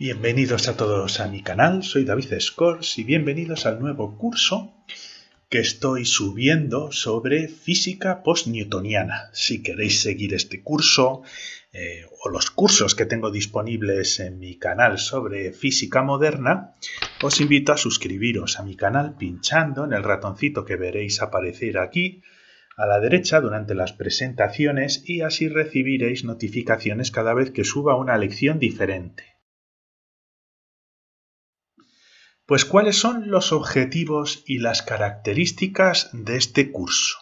Bienvenidos a todos a mi canal, soy David Scores y bienvenidos al nuevo curso que estoy subiendo sobre física postnewtoniana. Si queréis seguir este curso o los cursos que tengo disponibles en mi canal sobre física moderna, os invito a suscribiros a mi canal pinchando en el ratoncito que veréis aparecer aquí a la derecha durante las presentaciones y así recibiréis notificaciones cada vez que suba una lección diferente. Pues, ¿cuáles son los objetivos y las características de este curso?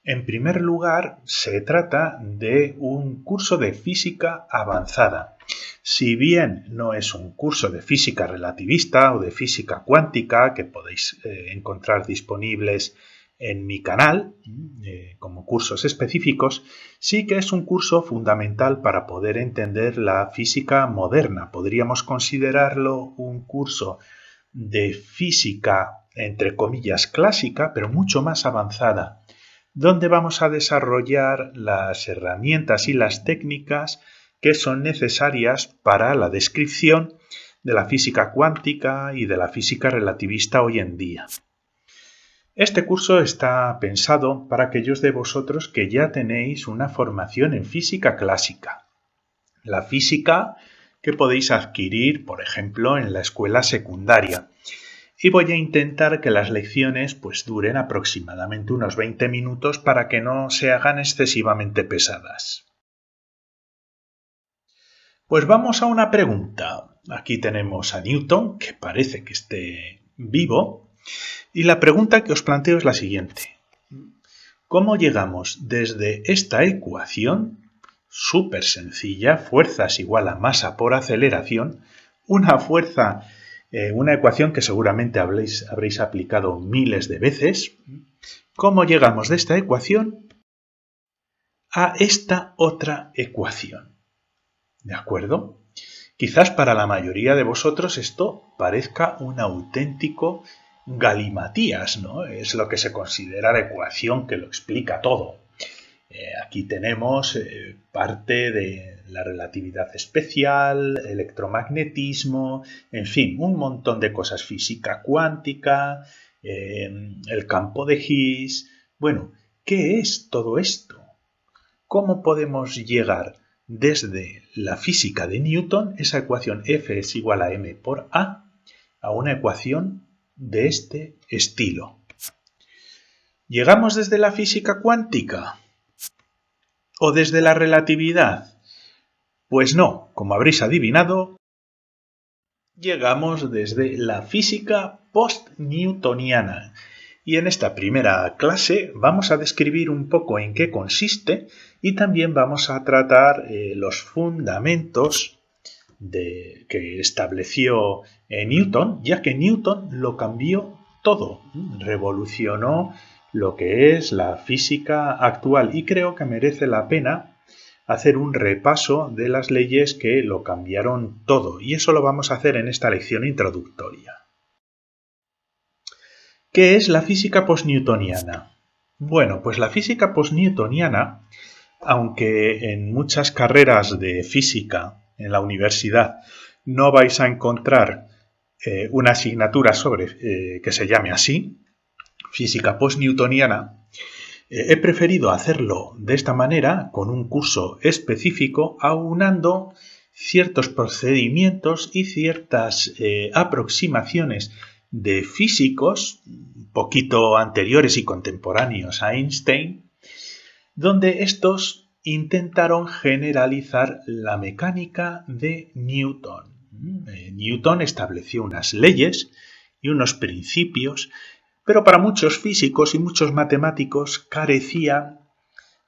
En primer lugar, se trata de un curso de física avanzada. Si bien no es un curso de física relativista o de física cuántica que podéis encontrar disponibles en mi canal como cursos específicos, sí que es un curso fundamental para poder entender la física moderna. Podríamos considerarlo un curso de física, entre comillas, clásica, pero mucho más avanzada, donde vamos a desarrollar las herramientas y las técnicas que son necesarias para la descripción de la física cuántica y de la física relativista hoy en día. Este curso está pensado para aquellos de vosotros que ya tenéis una formación en física clásica. La física que podéis adquirir, por ejemplo, en la escuela secundaria. Y voy a intentar que las lecciones duren aproximadamente unos 20 minutos para que no se hagan excesivamente pesadas. Pues vamos a una pregunta. Aquí tenemos a Newton, que parece que esté vivo. Y la pregunta que os planteo es la siguiente. ¿Cómo llegamos desde esta ecuación, súper sencilla, fuerza es igual a masa por aceleración, una ecuación que seguramente habréis aplicado miles de veces, ¿cómo llegamos de esta ecuación a esta otra ecuación? ¿De acuerdo? Quizás para la mayoría de vosotros esto parezca un auténtico galimatías, ¿no? Es lo que se considera la ecuación que lo explica todo. Aquí tenemos parte de la relatividad especial, electromagnetismo, en fin, un montón de cosas, física cuántica, el campo de Higgs. Bueno, ¿qué es todo esto? ¿Cómo podemos llegar desde la física de Newton, esa ecuación F es igual a m por a una ecuación de este estilo? ¿Llegamos desde la física cuántica o desde la relatividad? Pues no, como habréis adivinado, llegamos desde la física post-newtoniana. Y en esta primera clase vamos a describir un poco en qué consiste y también vamos a tratar los fundamentos que estableció Newton, ya que Newton lo cambió todo, revolucionó lo que es la física actual y creo que merece la pena hacer un repaso de las leyes que lo cambiaron todo y eso lo vamos a hacer en esta lección introductoria. ¿Qué es la física postnewtoniana? Bueno, pues la física postnewtoniana, aunque en muchas carreras de física en la universidad no vais a encontrar una asignatura que se llame así, física postnewtoniana, he preferido hacerlo de esta manera, con un curso específico, aunando ciertos procedimientos y ciertas aproximaciones de físicos un poquito anteriores y contemporáneos a Einstein, donde estos intentaron generalizar la mecánica de Newton. Newton estableció unas leyes y unos principios, pero para muchos físicos y muchos matemáticos carecía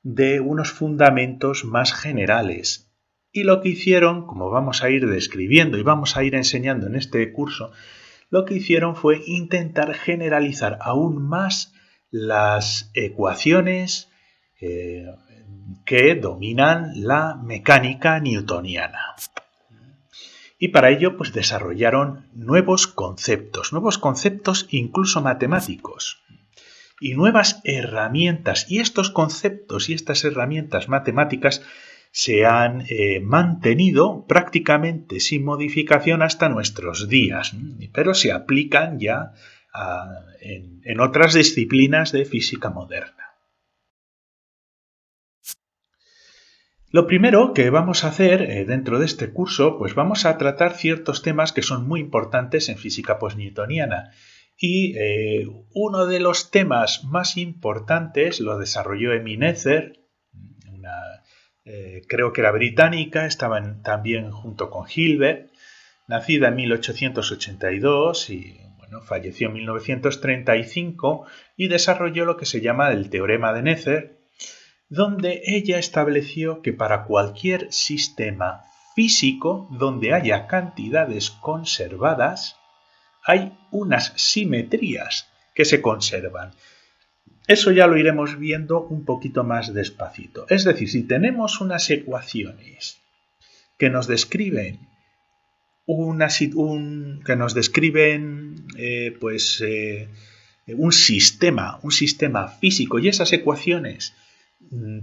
de unos fundamentos más generales. Y lo que hicieron, como vamos a ir describiendo y vamos a ir enseñando en este curso, lo que hicieron fue intentar generalizar aún más las ecuaciones que dominan la mecánica newtoniana. Y para ello desarrollaron nuevos conceptos incluso matemáticos, y nuevas herramientas. Y estos conceptos y estas herramientas matemáticas se han mantenido prácticamente sin modificación hasta nuestros días, pero se aplican ya en otras disciplinas de física moderna. Lo primero que vamos a hacer dentro de este curso, pues vamos a tratar ciertos temas que son muy importantes en física postnewtoniana. Y uno de los temas más importantes lo desarrolló Emmy Noether, creo que era británica, estaba también junto con Hilbert, nacida en 1882 y falleció en 1935, y desarrolló lo que se llama el teorema de Noether, donde ella estableció que para cualquier sistema físico donde haya cantidades conservadas, hay unas simetrías que se conservan. Eso ya lo iremos viendo un poquito más despacito. Es decir, si tenemos unas ecuaciones que nos describen un sistema físico, y esas ecuaciones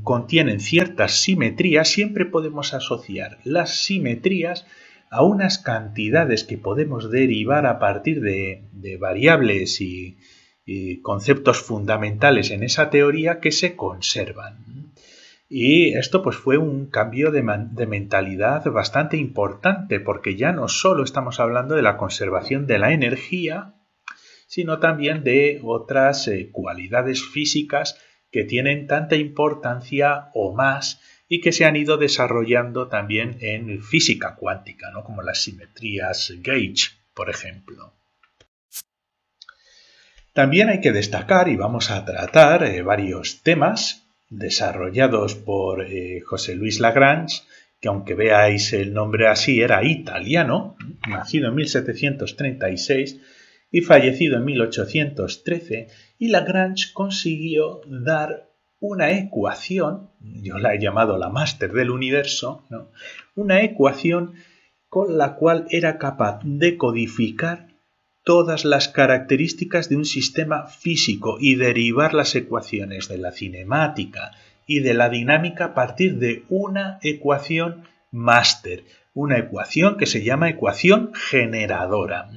contienen ciertas simetrías, siempre podemos asociar las simetrías a unas cantidades que podemos derivar a partir de variables y conceptos fundamentales en esa teoría que se conservan. Y esto pues fue un cambio de mentalidad bastante importante, porque ya no solo estamos hablando de la conservación de la energía, sino también de otras cualidades físicas que tienen tanta importancia o más y que se han ido desarrollando también en física cuántica, ¿no? Como las simetrías Gauge, por ejemplo. También hay que destacar, y vamos a tratar varios temas desarrollados por José Luis Lagrange, que aunque veáis el nombre así, era italiano, nacido en 1736 y fallecido en 1813, y Lagrange consiguió dar una ecuación, yo la he llamado la máster del universo, ¿no? Una ecuación con la cual era capaz de codificar todas las características de un sistema físico y derivar las ecuaciones de la cinemática y de la dinámica a partir de una ecuación máster, una ecuación que se llama ecuación generadora,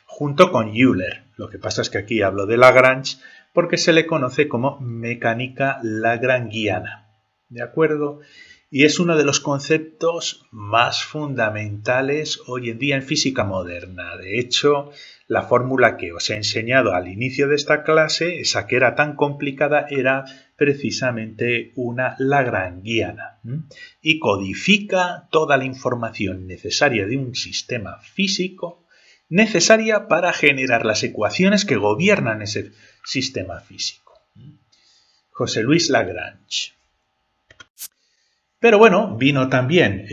junto con Euler. Lo que pasa es que aquí hablo de Lagrange porque se le conoce como mecánica lagrangiana, ¿de acuerdo? Y es uno de los conceptos más fundamentales hoy en día en física moderna. De hecho, la fórmula que os he enseñado al inicio de esta clase, esa que era tan complicada, era precisamente una lagrangiana y codifica toda la información necesaria de un sistema físico, necesaria para generar las ecuaciones que gobiernan ese sistema físico. José Luis Lagrange. Pero bueno, vino también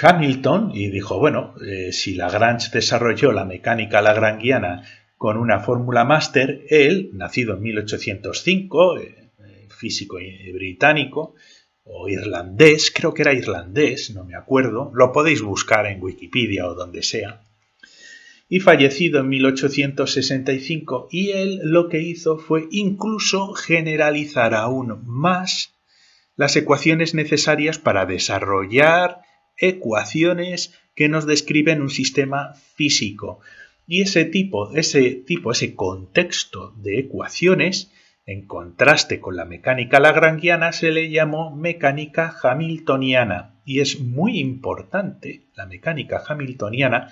Hamilton y dijo, bueno, si Lagrange desarrolló la mecánica lagrangiana con una fórmula máster, él, nacido en 1805, físico británico, o irlandés, creo que era irlandés, no me acuerdo, lo podéis buscar en Wikipedia o donde sea, y fallecido en 1865, y él lo que hizo fue incluso generalizar aún más las ecuaciones necesarias para desarrollar ecuaciones que nos describen un sistema físico. Y ese contexto de ecuaciones, en contraste con la mecánica lagrangiana, se le llamó mecánica hamiltoniana. Y es muy importante la mecánica hamiltoniana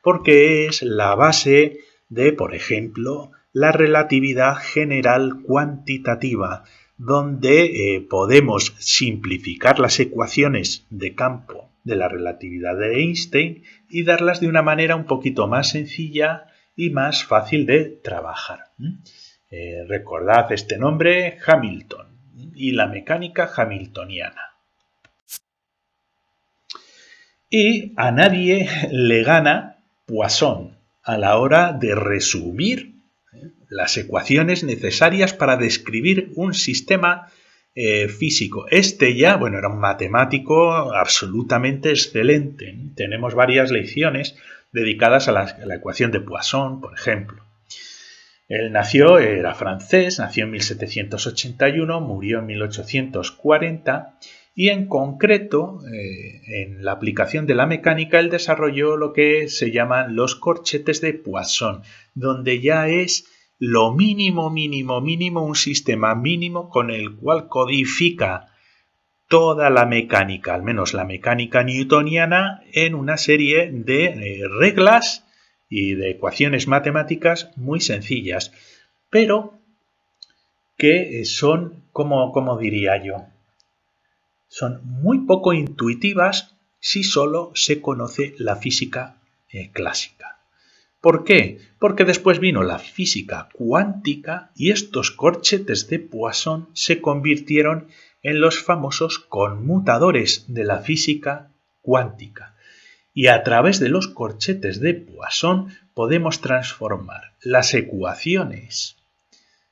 porque es la base de, por ejemplo, la relatividad general cuantitativa, donde podemos simplificar las ecuaciones de campo de la relatividad de Einstein y darlas de una manera un poquito más sencilla y más fácil de trabajar. Recordad este nombre, Hamilton, y la mecánica hamiltoniana. Y a nadie le gana Poisson a la hora de resumir las ecuaciones necesarias para describir un sistema físico. Este ya, era un matemático absolutamente excelente. Tenemos varias lecciones dedicadas a la ecuación de Poisson, por ejemplo. Él era francés, nació en 1781, murió en 1840 y en concreto, en la aplicación de la mecánica, él desarrolló lo que se llaman los corchetes de Poisson, donde ya es lo mínimo, un sistema mínimo con el cual codifica toda la mecánica, al menos la mecánica newtoniana, en una serie de reglas y de ecuaciones matemáticas muy sencillas, pero que son, como diría yo, son muy poco intuitivas si solo se conoce la física clásica. ¿Por qué? Porque después vino la física cuántica y estos corchetes de Poisson se convirtieron en los famosos conmutadores de la física cuántica. Y a través de los corchetes de Poisson podemos transformar las ecuaciones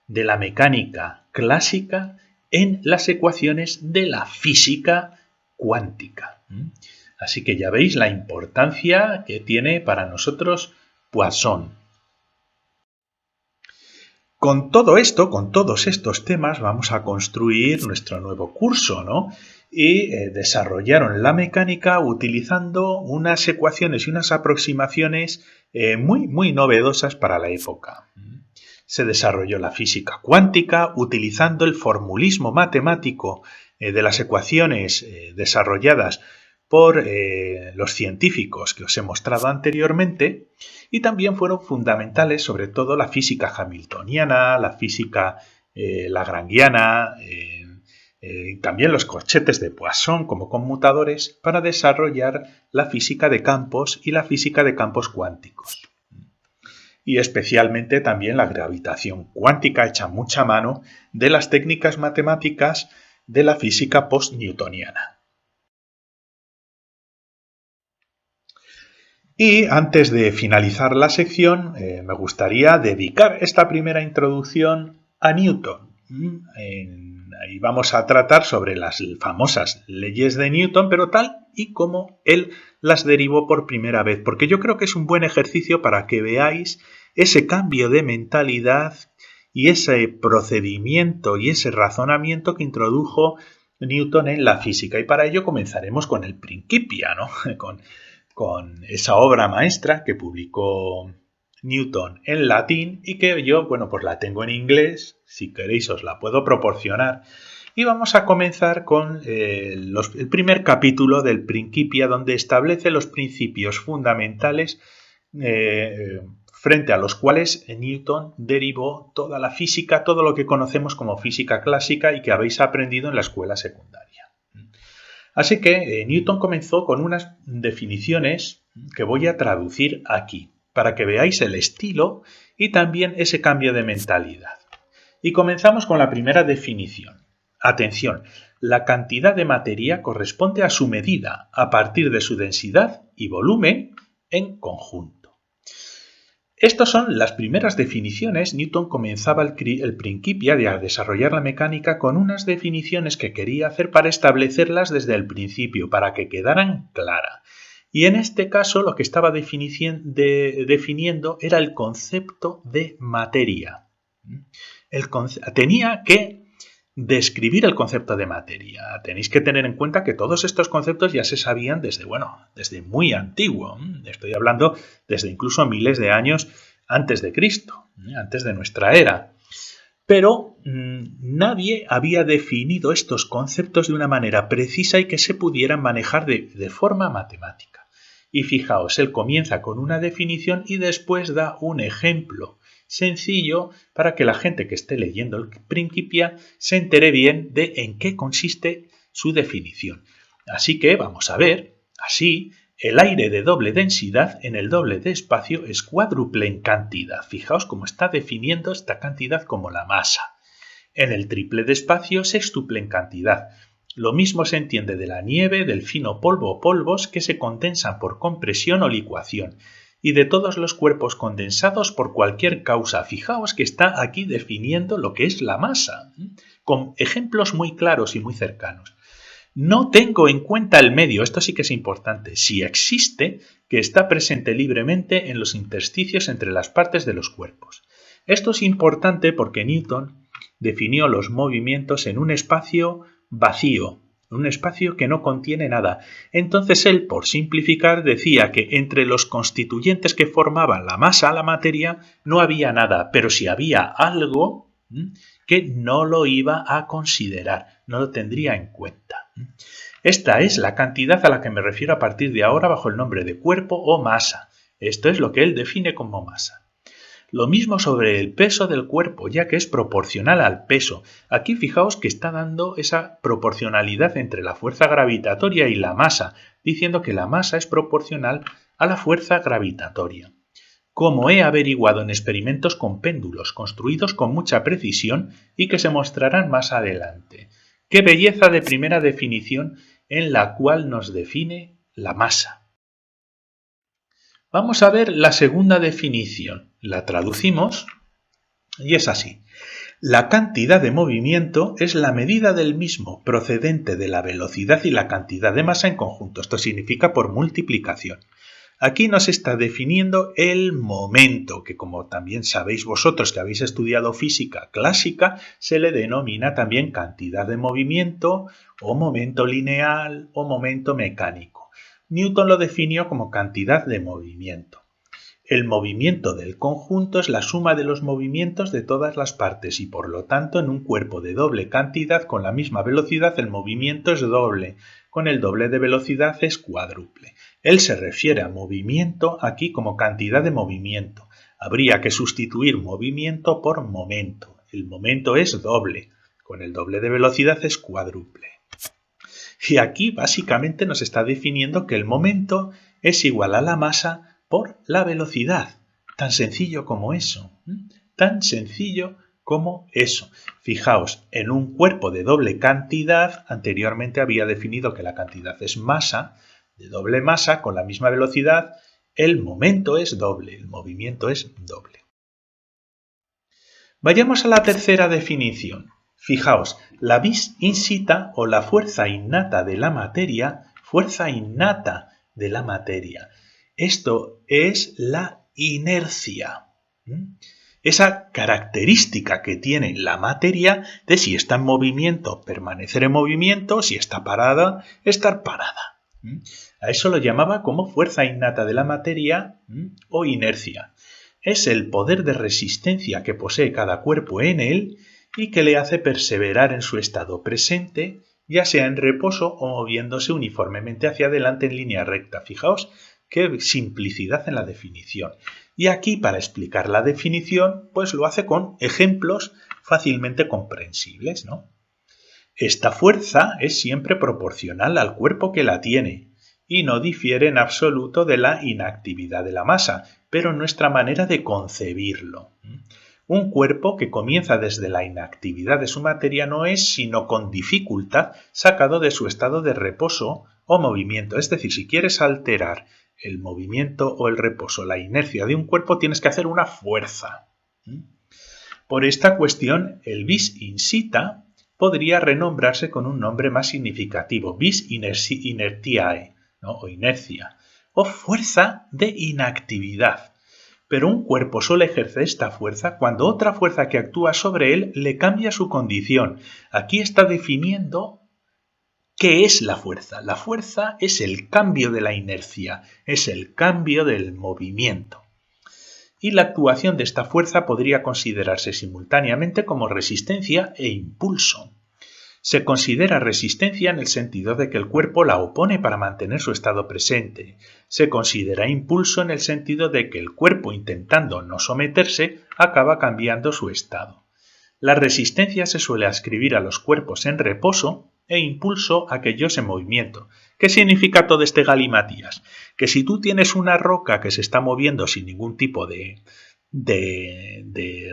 de la mecánica clásica en las ecuaciones de la física cuántica. Así que ya veis la importancia que tiene para nosotros Poisson. Con todo esto, con todos estos temas, vamos a construir nuestro nuevo curso, ¿no? Y desarrollaron la mecánica utilizando unas ecuaciones y unas aproximaciones muy novedosas para la época. Se desarrolló la física cuántica utilizando el formulismo matemático de las ecuaciones desarrolladas por los científicos que os he mostrado anteriormente, y también fueron fundamentales sobre todo la física hamiltoniana, la física lagrangiana, también los corchetes de Poisson como conmutadores para desarrollar la física de campos y la física de campos cuánticos. Y especialmente también la gravitación cuántica hecha mucha mano de las técnicas matemáticas de la física post-newtoniana. Y antes de finalizar la sección, me gustaría dedicar esta primera introducción a Newton. Ahí vamos a tratar sobre las famosas leyes de Newton, pero tal y como él las derivó por primera vez, porque yo creo que es un buen ejercicio para que veáis ese cambio de mentalidad y ese procedimiento y ese razonamiento que introdujo Newton en la física. Y para ello comenzaremos con el Principia, ¿no? con esa obra maestra que publicó Newton en latín y que yo, pues la tengo en inglés, si queréis os la puedo proporcionar. Y vamos a comenzar con el primer capítulo del Principia, donde establece los principios fundamentales frente a los cuales Newton derivó toda la física, todo lo que conocemos como física clásica y que habéis aprendido en la escuela secundaria. Así que Newton comenzó con unas definiciones que voy a traducir aquí, para que veáis el estilo y también ese cambio de mentalidad. Y comenzamos con la primera definición. Atención, la cantidad de materia corresponde a su medida a partir de su densidad y volumen en conjunto. Estas son las primeras definiciones. Newton comenzaba el Principia a desarrollar la mecánica con unas definiciones que quería hacer para establecerlas desde el principio, para que quedaran claras. Y en este caso lo que estaba definiendo era el concepto de materia. Tenía que describir el concepto de materia. Tenéis que tener en cuenta que todos estos conceptos ya se sabían desde muy antiguo. Estoy hablando desde incluso miles de años antes de Cristo, antes de nuestra era. Pero nadie había definido estos conceptos de una manera precisa y que se pudieran manejar de forma matemática. Y fijaos, él comienza con una definición y después da un ejemplo sencillo para que la gente que esté leyendo el Principia se entere bien de en qué consiste su definición. Así que vamos a ver, así, el aire de doble densidad en el doble de espacio es cuádruple en cantidad. Fijaos cómo está definiendo esta cantidad como la masa. En el triple de espacio, sextuple en cantidad. Lo mismo se entiende de la nieve, del fino polvo o polvos que se condensan por compresión o licuación, y de todos los cuerpos condensados por cualquier causa. Fijaos que está aquí definiendo lo que es la masa, con ejemplos muy claros y muy cercanos. No tengo en cuenta el medio, esto sí que es importante, si existe, que está presente libremente en los intersticios entre las partes de los cuerpos. Esto es importante porque Newton definió los movimientos en un espacio vacío, un espacio que no contiene nada. Entonces él, por simplificar, decía que entre los constituyentes que formaban la masa, la materia, no había nada, pero si había algo que no lo iba a considerar, no lo tendría en cuenta. Esta es la cantidad a la que me refiero a partir de ahora bajo el nombre de cuerpo o masa. Esto es lo que él define como masa. Lo mismo sobre el peso del cuerpo, ya que es proporcional al peso. Aquí fijaos que está dando esa proporcionalidad entre la fuerza gravitatoria y la masa, diciendo que la masa es proporcional a la fuerza gravitatoria. Como he averiguado en experimentos con péndulos construidos con mucha precisión y que se mostrarán más adelante. ¡Qué belleza de primera definición en la cual nos define la masa! Vamos a ver la segunda definición. La traducimos y es así. La cantidad de movimiento es la medida del mismo procedente de la velocidad y la cantidad de masa en conjunto. Esto significa por multiplicación. Aquí nos está definiendo el momento, que como también sabéis vosotros que habéis estudiado física clásica, se le denomina también cantidad de movimiento o momento lineal o momento mecánico. Newton lo definió como cantidad de movimiento. El movimiento del conjunto es la suma de los movimientos de todas las partes y por lo tanto en un cuerpo de doble cantidad con la misma velocidad el movimiento es doble, con el doble de velocidad es cuádruple. Él se refiere a movimiento aquí como cantidad de movimiento. Habría que sustituir movimiento por momento. El momento es doble, con el doble de velocidad es cuádruple. Y aquí básicamente nos está definiendo que el momento es igual a la masa por la velocidad. Tan sencillo como eso. Tan sencillo como eso. Fijaos, en un cuerpo de doble cantidad, anteriormente había definido que la cantidad es masa, de doble masa, con la misma velocidad, el momento es doble, el movimiento es doble. Vayamos a la tercera definición. Fijaos, la vis incita o la fuerza innata de la materia, Esto es la inercia. Esa característica que tiene la materia de si está en movimiento, permanecer en movimiento, si está parada, estar parada. A eso lo llamaba como fuerza innata de la materia o inercia. Es el poder de resistencia que posee cada cuerpo en él y que le hace perseverar en su estado presente, ya sea en reposo o moviéndose uniformemente hacia adelante en línea recta. Fijaos qué simplicidad en la definición. Y aquí, para explicar la definición, pues lo hace con ejemplos fácilmente comprensibles, ¿no? Esta fuerza es siempre proporcional al cuerpo que la tiene y no difiere en absoluto de la inactividad de la masa, pero nuestra manera de concebirlo. Un cuerpo que comienza desde la inactividad de su materia no es sino con dificultad sacado de su estado de reposo o movimiento. Es decir, si quieres alterar el movimiento o el reposo, la inercia de un cuerpo, tienes que hacer una fuerza. Por esta cuestión, el vis incita podría renombrarse con un nombre más significativo, vis inertiae, ¿no? O inercia, o fuerza de inactividad. Pero un cuerpo solo ejerce esta fuerza cuando otra fuerza que actúa sobre él le cambia su condición. Aquí está definiendo qué es la fuerza. La fuerza es el cambio de la inercia, es el cambio del movimiento. Y la actuación de esta fuerza podría considerarse simultáneamente como resistencia e impulso. Se considera resistencia en el sentido de que el cuerpo la opone para mantener su estado presente. Se considera impulso en el sentido de que el cuerpo, intentando no someterse, acaba cambiando su estado. La resistencia se suele ascribir a los cuerpos en reposo e impulso a aquellos en movimiento. ¿Qué significa todo este galimatías? Que si tú tienes una roca que se está moviendo sin ningún tipo de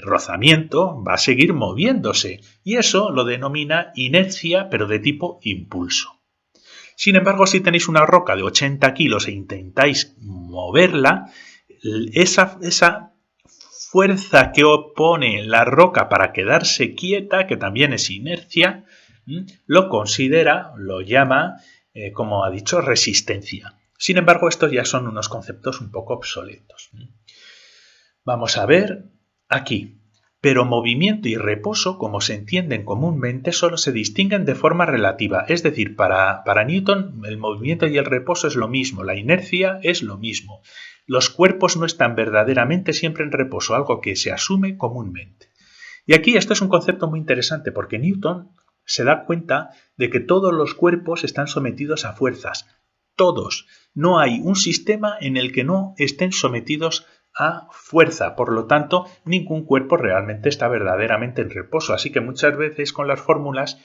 rozamiento, va a seguir moviéndose y eso lo denomina inercia, pero de tipo impulso. Sin embargo, si tenéis una roca de 80 kilos e intentáis moverla, esa fuerza que opone la roca para quedarse quieta, que también es inercia, lo llama, como ha dicho, resistencia. Sin embargo, estos ya son unos conceptos un poco obsoletos. Vamos a ver aquí. pero movimiento y reposo, como se entienden comúnmente, solo se distinguen de forma relativa. Es decir, para Newton el movimiento y el reposo es lo mismo, la inercia es lo mismo. Los cuerpos no están verdaderamente siempre en reposo, algo que se asume comúnmente. Y aquí esto es un concepto muy interesante porque Newton se da cuenta de que todos los cuerpos están sometidos a fuerzas. Todos. No hay un sistema en el que no estén sometidos a fuerza. Por lo tanto, ningún cuerpo realmente está verdaderamente en reposo. Así que muchas veces con las fórmulas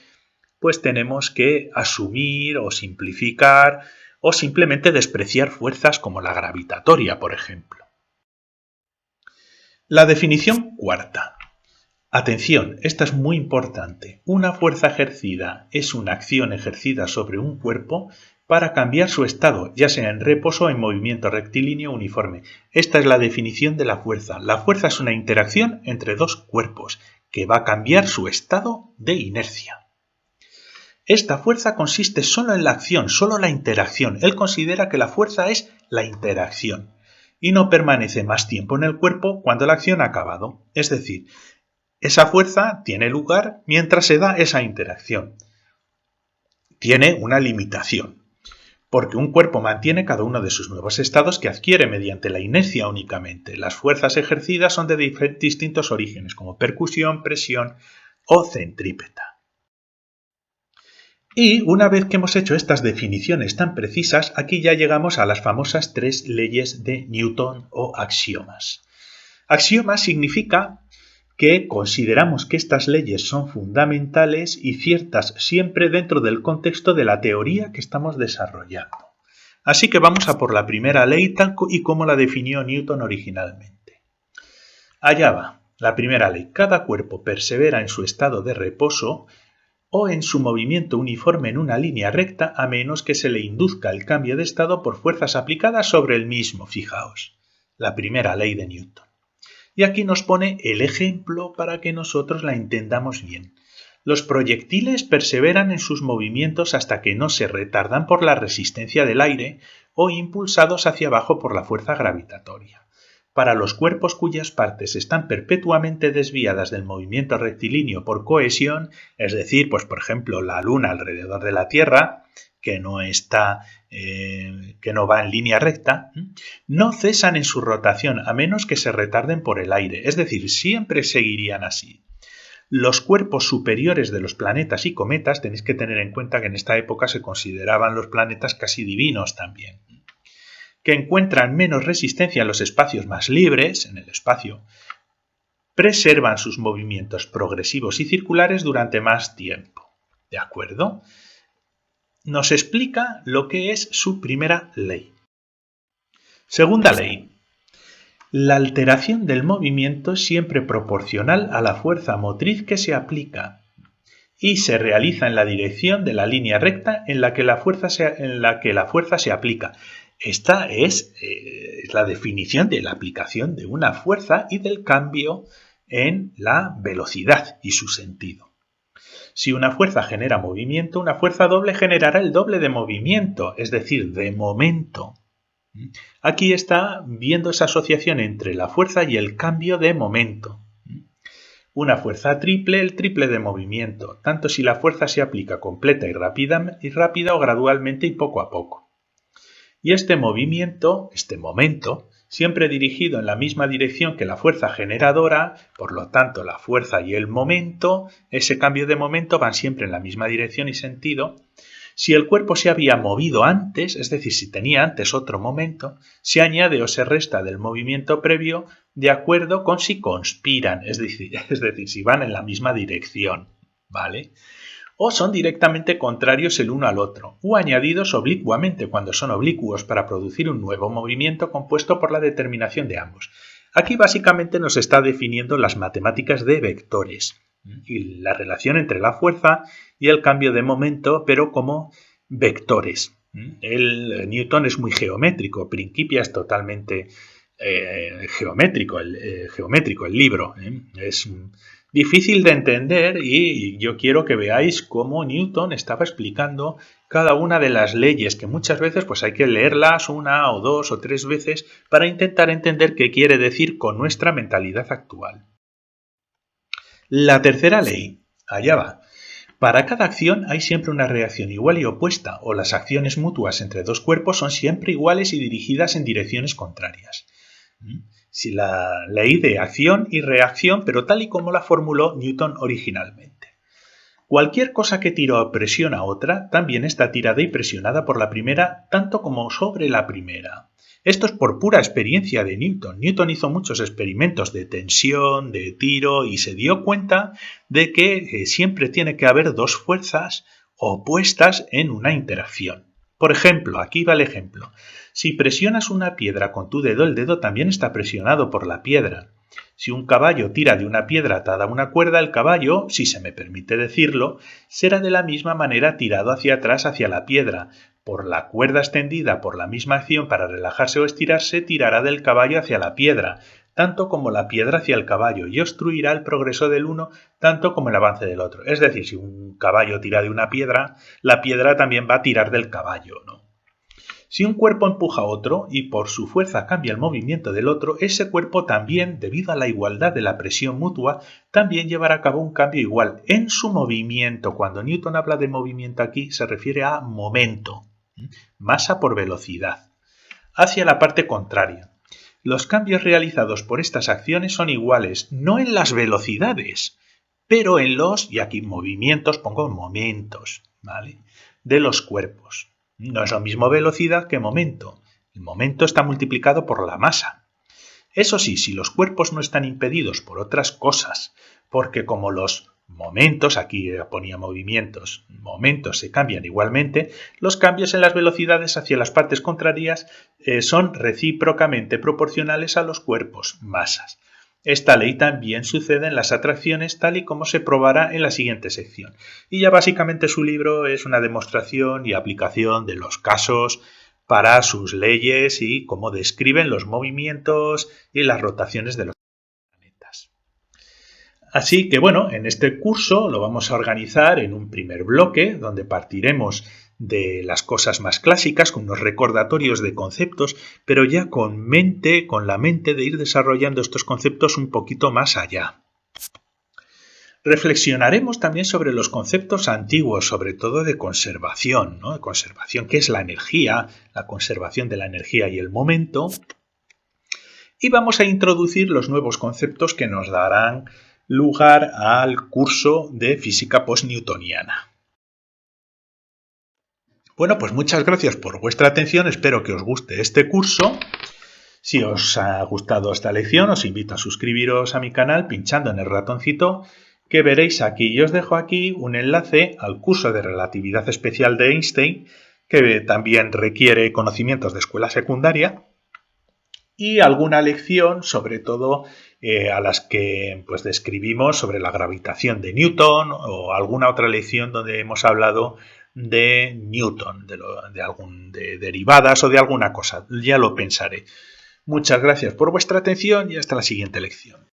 pues tenemos que asumir o simplificar o simplemente despreciar fuerzas como la gravitatoria, por ejemplo. La definición cuarta. Atención, esta es muy importante. Una fuerza ejercida es una acción ejercida sobre un cuerpo para cambiar su estado, ya sea en reposo o en movimiento rectilíneo uniforme. Esta es la definición de la fuerza. La fuerza es una interacción entre dos cuerpos que va a cambiar su estado de inercia. Esta fuerza consiste solo en la acción, solo la interacción. Él considera que la fuerza es la interacción y no permanece más tiempo en el cuerpo cuando la acción ha acabado. Es decir, esa fuerza tiene lugar mientras se da esa interacción. Tiene una limitación, porque un cuerpo mantiene cada uno de sus nuevos estados que adquiere mediante la inercia únicamente. Las fuerzas ejercidas son de distintos orígenes, como percusión, presión o centrípeta. Y una vez que hemos hecho estas definiciones tan precisas, aquí ya llegamos a las famosas 3 leyes de Newton o axiomas. Axiomas significa que consideramos que estas leyes son fundamentales y ciertas siempre dentro del contexto de la teoría que estamos desarrollando. Así que vamos a por la primera ley tal y como la definió Newton originalmente. Allá va, la primera ley. Cada cuerpo persevera en su estado de reposo o en su movimiento uniforme en una línea recta a menos que se le induzca el cambio de estado por fuerzas aplicadas sobre el mismo. Fijaos, la primera ley de Newton. Y aquí nos pone el ejemplo para que nosotros la entendamos bien. Los proyectiles perseveran en sus movimientos hasta que no se retardan por la resistencia del aire o impulsados hacia abajo por la fuerza gravitatoria. Para los cuerpos cuyas partes están perpetuamente desviadas del movimiento rectilíneo por cohesión, es decir, pues por ejemplo la Luna alrededor de la Tierra, que no va en línea recta, no cesan en su rotación a menos que se retarden por el aire, es decir, siempre seguirían así. Los cuerpos superiores de los planetas y cometas, tenéis que tener en cuenta que en esta época se consideraban los planetas casi divinos también, que encuentran menos resistencia en los espacios más libres, en el espacio, preservan sus movimientos progresivos y circulares durante más tiempo. ¿De acuerdo? Nos explica lo que es su primera ley. Segunda ley. La alteración del movimiento es siempre proporcional a la fuerza motriz que se aplica y se realiza en la dirección de la línea recta en la que la fuerza se aplica. Esta es la definición de la aplicación de una fuerza y del cambio en la velocidad y su sentido. Si una fuerza genera movimiento, una fuerza doble generará el doble de movimiento, es decir, de momento. Aquí está viendo esa asociación entre la fuerza y el cambio de momento. Una fuerza triple, el triple de movimiento, tanto si la fuerza se aplica completa y rápida o gradualmente y poco a poco. Y este movimiento, este momento, siempre dirigido en la misma dirección que la fuerza generadora, por lo tanto la fuerza y el momento, ese cambio de momento van siempre en la misma dirección y sentido. Si el cuerpo se había movido antes, es decir, si tenía antes otro momento, se añade o se resta del movimiento previo de acuerdo con si conspiran, es decir, si van en la misma dirección, ¿vale? O son directamente contrarios el uno al otro, o añadidos oblicuamente cuando son oblicuos para producir un nuevo movimiento compuesto por la determinación de ambos. Aquí básicamente nos está definiendo las matemáticas de vectores y la relación entre la fuerza y el cambio de momento, pero como vectores. Newton es muy geométrico, Principia es totalmente geométrico el libro. Es difícil de entender y yo quiero que veáis cómo Newton estaba explicando cada una de las leyes, que muchas veces pues hay que leerlas una o dos o tres veces para intentar entender qué quiere decir con nuestra mentalidad actual. La tercera ley, allá va. Para cada acción hay siempre una reacción igual y opuesta, o las acciones mutuas entre dos cuerpos son siempre iguales y dirigidas en direcciones contrarias. Si la ley de acción y reacción, pero tal y como la formuló Newton originalmente. Cualquier cosa que tira o presiona a otra también está tirada y presionada por la primera, tanto como sobre la primera. Esto es por pura experiencia de Newton. Newton hizo muchos experimentos de tensión, de tiro, y se dio cuenta de que siempre tiene que haber dos fuerzas opuestas en una interacción. Por ejemplo, aquí va el ejemplo. Si presionas una piedra con tu dedo, el dedo también está presionado por la piedra. Si un caballo tira de una piedra atada a una cuerda, el caballo, si se me permite decirlo, será de la misma manera tirado hacia atrás hacia la piedra. Por la cuerda extendida por la misma acción para relajarse o estirarse, tirará del caballo hacia la piedra, tanto como la piedra hacia el caballo, y obstruirá el progreso del uno tanto como el avance del otro. Es decir, si un caballo tira de una piedra, la piedra también va a tirar del caballo, ¿no? Si un cuerpo empuja a otro y por su fuerza cambia el movimiento del otro, ese cuerpo también, debido a la igualdad de la presión mutua, también llevará a cabo un cambio igual en su movimiento. Cuando Newton habla de movimiento aquí, se refiere a momento, masa por velocidad, hacia la parte contraria. Los cambios realizados por estas acciones son iguales, no en las velocidades, pero en los, y aquí movimientos, pongo momentos, ¿vale?, de los cuerpos. No es lo mismo velocidad que momento. El momento está multiplicado por la masa. Eso sí, si los cuerpos no están impedidos por otras cosas, porque como los momentos, aquí ponía movimientos, momentos se cambian igualmente, los cambios en las velocidades hacia las partes contrarias son recíprocamente proporcionales a los cuerpos, masas. Esta ley también sucede en las atracciones, tal y como se probará en la siguiente sección. Y ya básicamente su libro es una demostración y aplicación de los casos para sus leyes y cómo describen los movimientos y las rotaciones de los planetas. Así que bueno, en este curso lo vamos a organizar en un primer bloque, donde partiremos de las cosas más clásicas, con unos recordatorios de conceptos, pero ya con la mente de ir desarrollando estos conceptos un poquito más allá. Reflexionaremos también sobre los conceptos antiguos, sobre todo de conservación, ¿no? De conservación, ¿qué es la energía? La conservación de la energía y el momento. Y vamos a introducir los nuevos conceptos que nos darán lugar al curso de física postnewtoniana. Bueno, pues muchas gracias por vuestra atención, espero que os guste este curso. Si os ha gustado esta lección, os invito a suscribiros a mi canal pinchando en el ratoncito que veréis aquí. Y os dejo aquí un enlace al curso de relatividad especial de Einstein, que también requiere conocimientos de escuela secundaria, y alguna lección, sobre todo a las que pues describimos sobre la gravitación de Newton, o alguna otra lección donde hemos hablado de Newton, de derivadas o de alguna cosa. Ya lo pensaré. Muchas gracias por vuestra atención y hasta la siguiente lección.